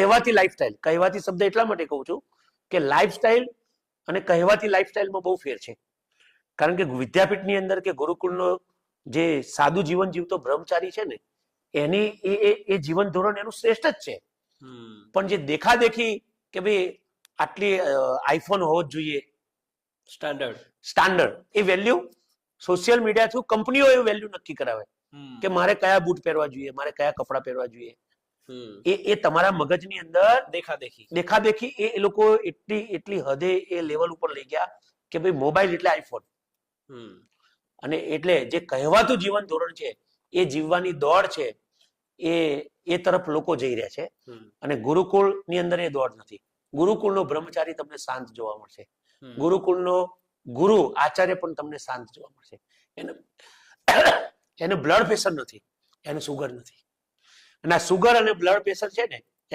કહેવાતી લાઈફસ્ટાઈલ, કહેવાતી શબ્દ એટલા માટે કહું છું કે લાઈફસ્ટાઈલ અને કહેવાતી લાઈફસ્ટાઈલમાં બહુ ફેર છે. કારણ કે વિદ્યાપીઠની અંદર કે ગુરુકુળનો જે સાદું જીવન જીવતો બ્રહ્મચારી છે ને, એની એ જીવન ધોરણ એનું શ્રેષ્ઠ જ છે. પણ જે દેખાદેખી કે ભાઈ આટલી આઈફોન હોવો જ જોઈએ, સ્ટાન્ડર્ડ, એ વેલ્યુ સોશિયલ મીડિયા થ્રુ કંપનીઓ એ વેલ્યુ નક્કી કરાવે કે મારે કયા બૂટ પહેરવા જોઈએ, મારે કયા કપડાં પહેરવા જોઈએ. એ તમારા મગજની અંદર દેખાદેખી એ લોકો એટલી હદે એ લેવલ ઉપર લઈ ગયા કે ભાઈ મોબાઈલ એટલે આઈફોન. અને એટલે જે કહેવાતું જીવન ધોરણ છે એ જીવવાની દોડ છે એ તરફ લોકો જઈ રહ્યા છે. અને ગુરુકુળની અંદર એ દોડ નથી. ગુરુકુળનો બ્રહ્મચારી તમને શાંત જોવા મળશે. ગુરુકુળનો ગુરુ આચાર્ય પણ તમને શાંત જોવા મળશે. એને બ્લડ પ્રેશર નથી, એને સુગર નથી. અને આ સુગર અને બ્લડ પ્રેશર છે ને